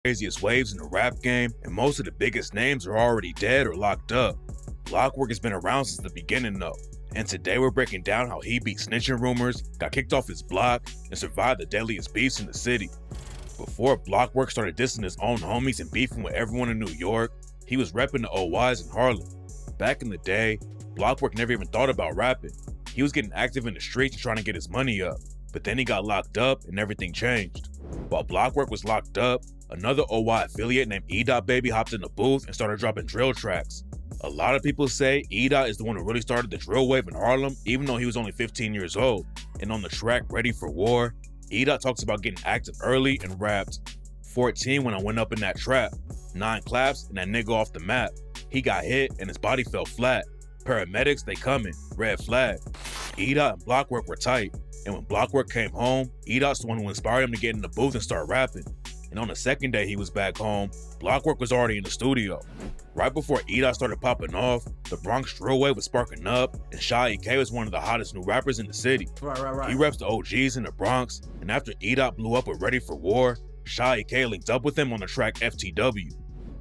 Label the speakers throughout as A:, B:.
A: craziest waves in the rap game, and most of the biggest names are already dead or locked up. Blockwork has been around since the beginning though, and today we're breaking down how he beat snitching rumors, got kicked off his block, and survived the deadliest beefs in the city. Before Blockwork started dissing his own homies and beefing with everyone in New York, he was repping the OYs in Harlem. Back in the day, Blockwork never even thought about rapping. He was getting active in the streets and trying to get his money up, but then he got locked up and everything changed. While Blockwork was locked up, another OY affiliate named E.Baby hopped in the booth and started dropping drill tracks. A lot of people say E. is the one who really started the drill wave in Harlem, even though he was only 15 years old. And on the track Ready for War, E. talks about getting active early and rapped, 14 when I went up in that trap, 9 claps and that nigga off the map. He got hit and his body fell flat. Paramedics, they coming, red flag. E. and Blockwork were tight, and when Blockwork came home, E.'s the one who inspired him to get in the booth and start rapping. And on the second day he was back home, Blockwork was already in the studio. Right before E. started popping off, the Bronx drill wave was sparking up, and EK was one of the hottest new rappers in the city.
B: Right.
A: He reps the OGs in the Bronx, and after E. blew up with Ready for War, EK linked up with him on the track FTW.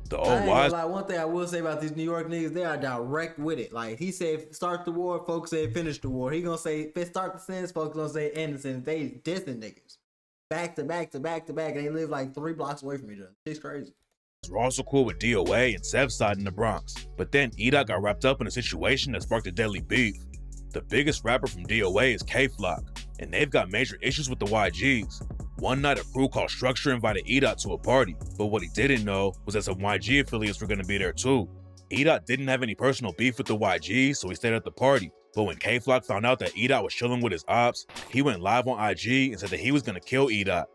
A: The OYs.
B: Like, one thing I will say about these New York niggas, they are direct with it. Like, he said start the war, folks say finish the war. He gonna say start the sentence, folks gonna say end the sentence. They dissing niggas. Back to back to back to back, and they live like 3 blocks away from each other. It's crazy.
A: Were also cool with DOA and Sevside in the Bronx, but then E-Dot got wrapped up in a situation that sparked a deadly beef. The biggest rapper from DOA is K-Flock, and they've got major issues with the YGs. One night a crew called Structure invited E-Dot to a party, but what he didn't know was that some YG affiliates were gonna be there too. E-Dot didn't have any personal beef with the YGs, so he stayed at the party. But when K-Flock found out that E-Dot was chilling with his ops, he went live on IG and said that he was gonna kill E-Dot.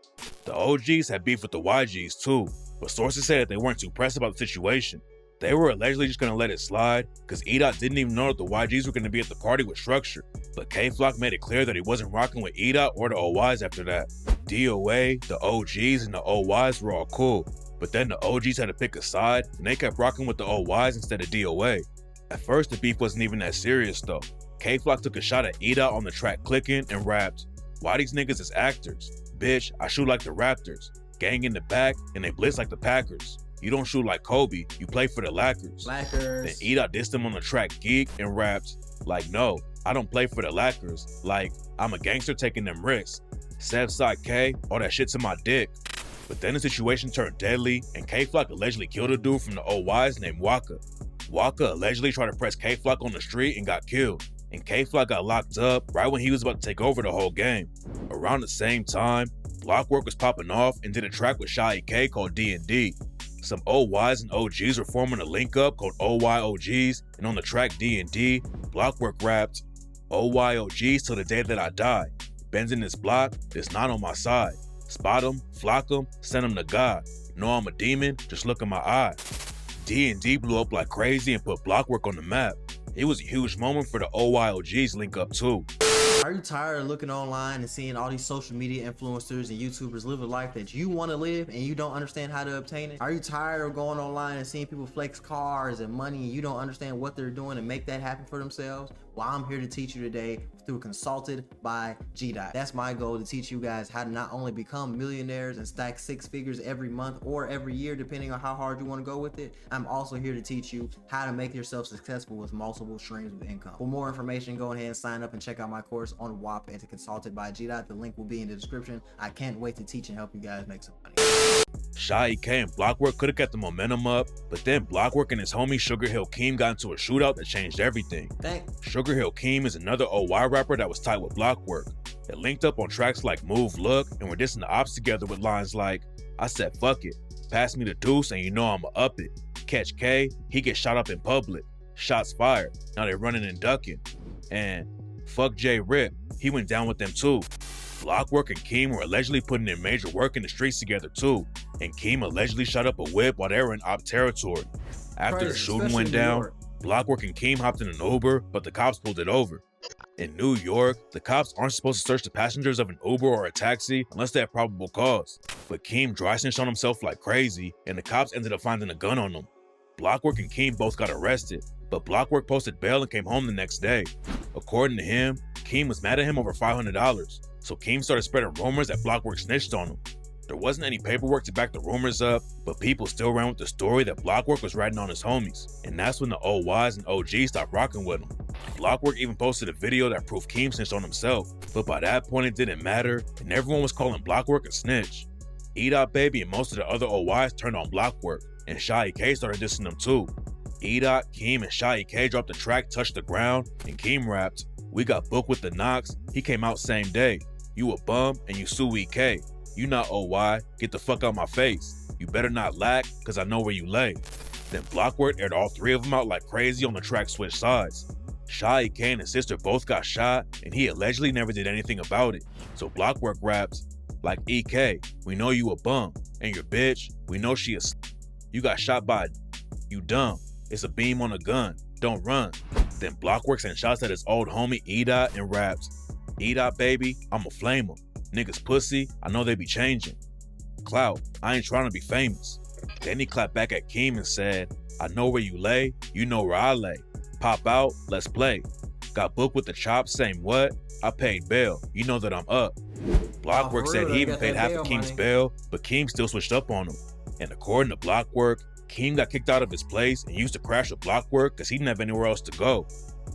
A: The OGs had beef with the YGs too, but sources say that they weren't too pressed about the situation. They were allegedly just gonna let it slide, cause E-Dot didn't even know that the YGs were gonna be at the party with Structure. But K-Flock made it clear that he wasn't rocking with E-Dot or the OYs after that. DOA, the OGs, and the OYs were all cool, but then the OGs had to pick a side, and they kept rocking with the OYs instead of DOA. At first, the beef wasn't even that serious though. K-Flock took a shot at E-Dot on the track Clicking and rapped, "Why these niggas is actors? Bitch, I shoot like the Raptors. Gang in the back, and they blitz like the Packers. You don't shoot like Kobe, you play for the Lakers." Then E-Dot dissed him on the track Geek and rapped, like, "No, I don't play for the Lakers. Like, I'm a gangster taking them risks. Sevside K, all that shit's in my dick." But then the situation turned deadly, and K-Flock allegedly killed a dude from the OYs named Waka. Waka allegedly tried to press K-Flock on the street and got killed, and K-Flock got locked up right when he was about to take over the whole game. Around the same time, Blockwork was popping off and did a track with EK called D&D. Some OYs and OGs were forming a link up called OY OGz, and on the track D&D, Blockwork rapped, "OY OGz till the day that I die. Ben's in this block, there's not on my side. Spot him, flock him, send him to God. Know I'm a demon, just look in my eye." D&D blew up like crazy and put Blockwork on the map. It was a huge moment for the OY OGz link up too.
B: Are you tired of looking online and seeing all these social media influencers and YouTubers live a life that you want to live and you don't understand how to obtain it? Are you tired of going online and seeing people flex cars and money and you don't understand what they're doing and make that happen for themselves? Well, I'm here to teach you today through Consulted by G. That's my goal, to teach you guys how to not only become millionaires and stack 6 figures every month or every year, depending on how hard you want to go with it. I'm also here to teach you how to make yourself successful with multiple streams of income. For more information, go ahead and sign up and check out my course on Guap and Consulted by G. The link will be in the description. I can't wait to teach and help you guys make some money.
A: EK and Blockwork could have kept the momentum up, but then Blockwork and his homie Sugar Hill Keem got into a shootout that changed everything. Sugar Hill Keem is another OY rapper that was tight with Blockwork. They linked up on tracks like Move Look and were dissing the ops together with lines like, "I said fuck it, pass me the deuce and you know I'ma up it. Catch K, he gets shot up in public. Shots fired, now they running and ducking. And fuck J Rip, he went down with them too." Blockwork and Keem were allegedly putting in major work in the streets together too, and Keem allegedly shot up a whip while they were in op territory. After the shooting went down, Blockwork and Keem hopped in an Uber, but the cops pulled it over. In New York, the cops aren't supposed to search the passengers of an Uber or a taxi unless they have probable cause. But Keem dry snitched on himself like crazy, and the cops ended up finding a gun on him. Blockwork and Keem both got arrested, but Blockwork posted bail and came home the next day. According to him, Keem was mad at him over $500, so Keem started spreading rumors that Blockwork snitched on him. There wasn't any paperwork to back the rumors up, but people still ran with the story that Blockwork was ratting on his homies, and that's when the OYs and OGs stopped rocking with him. Blockwork even posted a video that proved Keem snitched on himself, but by that point it didn't matter, and everyone was calling Blockwork a snitch. E-Dot Baby and most of the other OYs turned on Blockwork, and Shy K started dissing them too. E-Dot, Keem, and Shy K dropped the track Touch the Ground, and Keem rapped, "We got booked with the Knox, he came out same day. You a bum and you sue EK. You not OY, get the fuck out my face. You better not lack, cause I know where you lay." Then Blockwork aired all three of them out like crazy on the track Switch Sides. Shy K and his sister both got shot, and he allegedly never did anything about it. So Blockwork raps, like EK, we know you a bum, and your bitch, we know she a you got shot by you dumb. It's a beam on a gun, don't run. Then Blockwork sent shots at his old homie E-Dot and raps, "E-Dot baby, I'ma flame him. Niggas pussy, I know they be changing. Clout, I ain't trying to be famous." Then he clapped back at Keem and said, "I know where you lay, you know where I lay. Pop out, let's play. Got booked with the chops, same what? I paid bail, you know that I'm up." Blockwork said he even paid half of Keem's bail, but Keem still switched up on him. And according to Blockwork, Keem got kicked out of his place and used to crash with Blockwork because he didn't have anywhere else to go.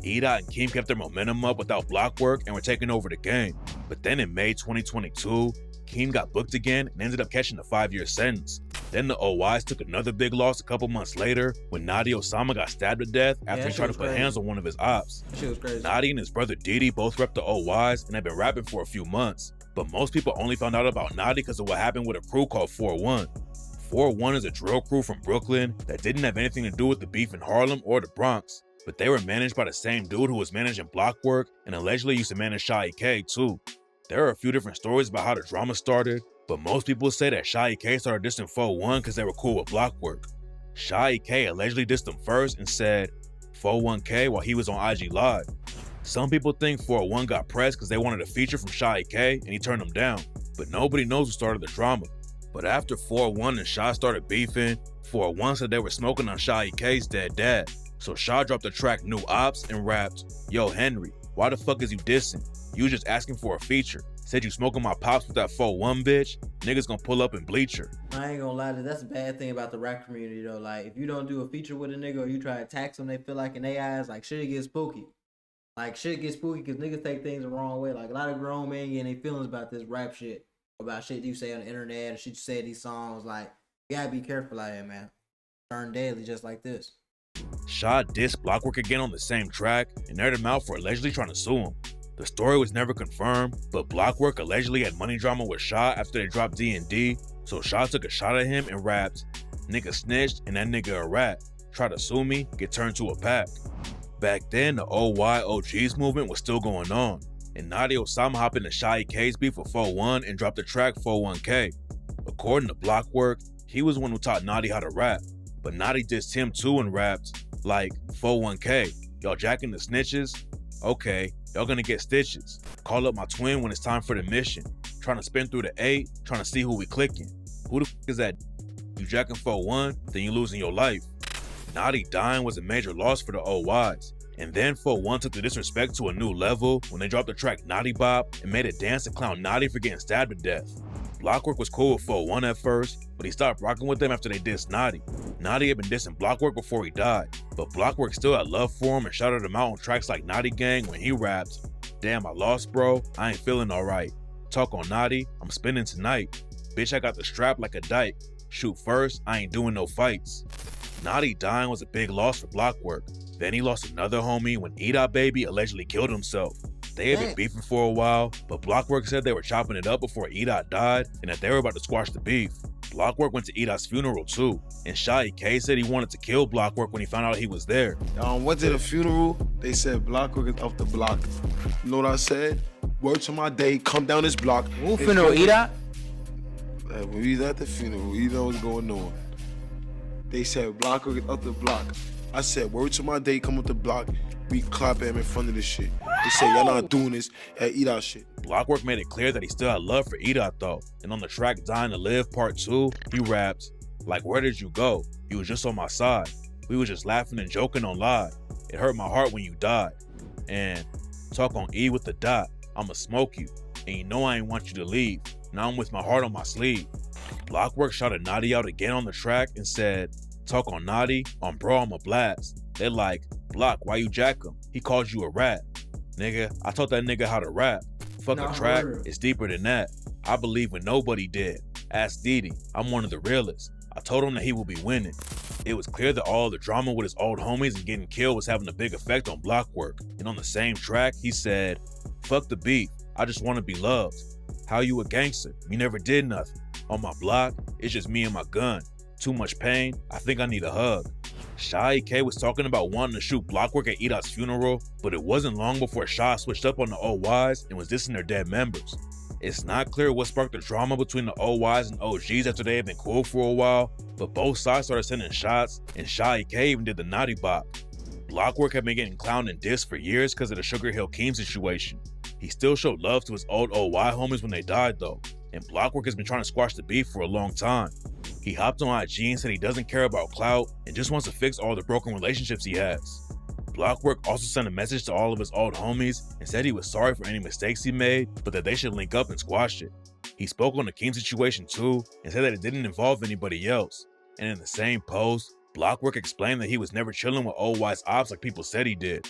A: E-Dot and Keem kept their momentum up without Blockwork and were taking over the game. But then in May 2022, Keem got booked again and ended up catching a 5-year sentence. Then the OYs took another big loss a couple months later when Nadi Osama got stabbed to death after he tried to put hands on one of his ops. Nadi and his brother Didi both repped the OYs and had been rapping for a few months. But most people only found out about Nadi because of what happened with a crew called 4-1. 4-1 is a drill crew from Brooklyn that didn't have anything to do with the beef in Harlem or the Bronx, but they were managed by the same dude who was managing Blockwork and allegedly used to manage Shy K too. There are a few different stories about how the drama started, but most people say that Shy K started dissing 4-1 because they were cool with Blockwork. Shy K allegedly dissed him first and said 4-1K while he was on IG Live. Some people think 4-1 got pressed because they wanted a feature from Shy K and he turned them down, but nobody knows who started the drama. But after 4-1 and Shy started beefing, 4-1 said they were smoking on Shy K's dead dad. So Shy dropped the track New Ops and rapped, "Yo Henry, why the fuck is you dissing? You just asking for a feature. Said you smoking my pops with that 4-1 bitch? Niggas gonna pull up and bleach her."
B: I ain't gonna lie to you, that's a bad thing about the rap community though. Like if you don't do a feature with a nigga or you try to tax them, they feel like in their eyes, like shit gets spooky. Like shit gets spooky because niggas take things the wrong way. Like a lot of grown men getting their feelings about this rap shit. About shit you say on the internet and shit you say in these songs. Like, you gotta be careful out here, man. Turn daily just like this.
A: Shy dissed Blockwork again on the same track and aired him out for allegedly trying to sue him. The story was never confirmed, but Blockwork allegedly had money drama with Shy after they dropped D&D, so Shy took a shot at him and rapped, "Nigga snitched and that nigga a rat. Try to sue me, get turned to a pack." Back then, the OY OGz movement was still going on, and Nadi Osama hopped into Shy K's beef with 4-1 and dropped the track 4-1K. According to Blockwork, he was the one who taught Nadi how to rap, but Nadi dissed him too and rapped, like, 4-1K, y'all jacking the snitches? Okay, y'all gonna get stitches. Call up my twin when it's time for the mission. Trying to spin through the 8, trying to see who we clicking. Who the f is that? You jacking 4-1, then you losing your life. Nadi dying was a major loss for the OYs. And then 4-1 took the disrespect to a new level when they dropped the track Nadi Bop and made a dance to clown Nadi for getting stabbed to death. Blockwork was cool with 4-1 at first, but he stopped rocking with them after they dissed Nadi. Nadi had been dissing Blockwork before he died, but Blockwork still had love for him and shouted him out on tracks like Nadi Gang when he rapped, "Damn, I lost bro, I ain't feeling alright. Talk on Nadi, I'm spinning tonight. Bitch, I got the strap like a dyke. Shoot first, I ain't doing no fights." Nadi dying was a big loss for Blockwork. Then he lost another homie when E-Dot Baby allegedly killed himself. They had been beefing for a while, but Blockwork said they were chopping it up before E-Dot died and that they were about to squash the beef. Blockwork went to E-Dot's funeral too, and Shy K said he wanted to kill Blockwork when he found out he was there.
C: Went to the funeral, they said Blockwork is off the block. You know what I said? Word to my day, come down this block.
D: Who funeral, E-Dot?
C: When we was at the funeral, you know what's going on. They said Blockwork is off the block. I said, word to my day, come up the block. We clap at him in front of this shit. They say, y'all not doing this at E-Dot shit.
A: Blockwork made it clear that he still had love for E-Dot though. And on the track Dying to Live Part 2, he raps, like, where did you go? You was just on my side. We was just laughing and joking on live. It hurt my heart when you died. And talk on E with the dot. I'ma smoke you. And you know I ain't want you to leave. Now I'm with my heart on my sleeve. Blockwork shouted Naughty out again on the track and said, "Talk on Naughty, on bro, I'm a blast." They like, "Block, why you jack him? He called you a rat." Nigga, I taught that nigga how to rap. Fuck a track, it's deeper than that. I believe when nobody did. Ask Didi, I'm one of the realest. I told him that he will be winning. It was clear that all the drama with his old homies and getting killed was having a big effect on Blockwork. And on the same track, he said, "Fuck the beef, I just want to be loved. How you a gangster? You never did nothing. On my block, it's just me and my gun. Too much pain, I think I need a hug." Shy K was talking about wanting to shoot Blockwork at Edot's funeral, but it wasn't long before Shy switched up on the OYs and was dissing their dead members. It's not clear what sparked the drama between the OYs and OGs after they had been cool for a while, but both sides started sending shots, and Shy K even did the naughty bop. Blockwork had been getting clowned and dissed for years because of the Sugar Hill Keem situation. He still showed love to his old OY homies when they died though, and Blockwork has been trying to squash the beef for a long time. He hopped on IG and said he doesn't care about clout and just wants to fix all the broken relationships he has. Blockwork also sent a message to all of his old homies and said he was sorry for any mistakes he made, but that they should link up and squash it. He spoke on the Keem situation too and said that it didn't involve anybody else. And in the same post, Blockwork explained that he was never chilling with OY's ops like people said he did.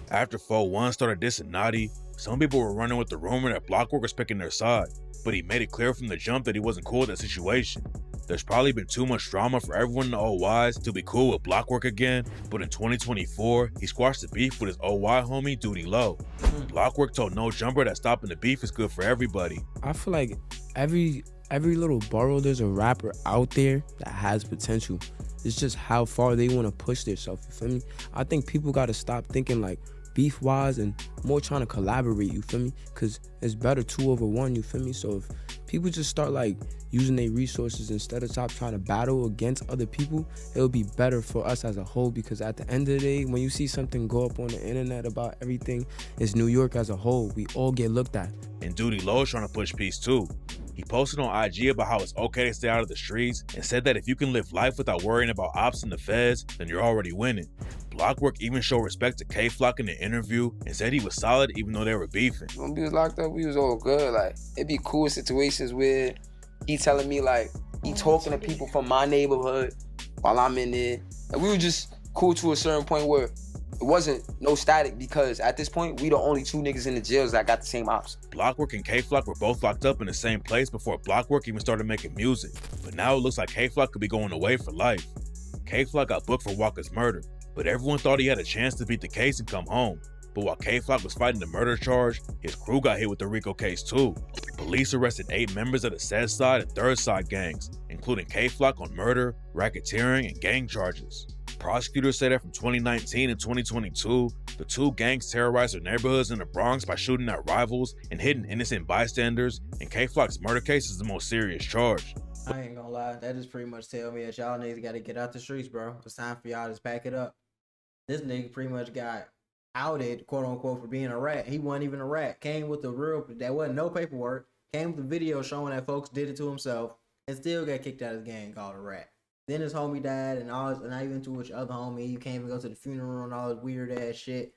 A: After 4-1 started dissing Naughty, some people were running with the rumor that Blockwork was picking their side, but he made it clear from the jump that he wasn't cool with that situation. There's probably been too much drama for everyone in the OYs to be cool with Blockwork again, but in 2024, he squashed the beef with his OY homie, Duty Low. Blockwork told No Jumper that stopping the beef is good for everybody.
D: I feel like every little borough, there's a rapper out there that has potential. It's just how far they want to push themselves, you feel me? I think people got to stop thinking like beef-wise and more trying to collaborate, you feel me? Because it's better 2 over 1, you feel me? So if people just start like using their resources instead of stop trying to battle against other people, it'll be better for us as a whole, because at the end of the day, when you see something go up on the internet about everything, it's New York as a whole. We all get looked at.
A: And Duty Low is trying to push peace too. He posted on IG about how it's okay to stay out of the streets and said that if you can live life without worrying about ops and the feds, then you're already winning. Blockwork even showed respect to K-Flock in the interview and said he was solid even though they were beefing.
E: When we was locked up, we was all good. Like, it'd be cool situations where he telling me like, he talking to people from my neighborhood while I'm in there. And we were just cool to a certain point where it wasn't no static, because at this point, we the only 2 niggas in the jails that got the same ops.
A: Blockwork and K-Flock were both locked up in the same place before Blockwork even started making music. But now it looks like K-Flock could be going away for life. K-Flock got booked for Walker's murder, but everyone thought he had a chance to beat the case and come home. But while K-Flock was fighting the murder charge, his crew got hit with the RICO case too. Police arrested 8 members of the Said Side and Third Side gangs, including K-Flock on murder, racketeering, and gang charges. Prosecutors say that from 2019 and 2022, the 2 gangs terrorized their neighborhoods in the Bronx by shooting at rivals and hitting innocent bystanders, and K-Flock's murder case is the most serious charge.
B: I ain't gonna lie, that just pretty much tell me that y'all niggas gotta get out the streets, bro. It's time for y'all to just pack it up. This nigga pretty much got outed, quote unquote, for being a rat. He wasn't even a rat. Came with the real, that wasn't no paperwork. Came with the video showing that folks did it to himself and still got kicked out of the gang called a rat. Then his homie died and all this, and not even to which other homie. You can't even go to the funeral and all this weird ass shit.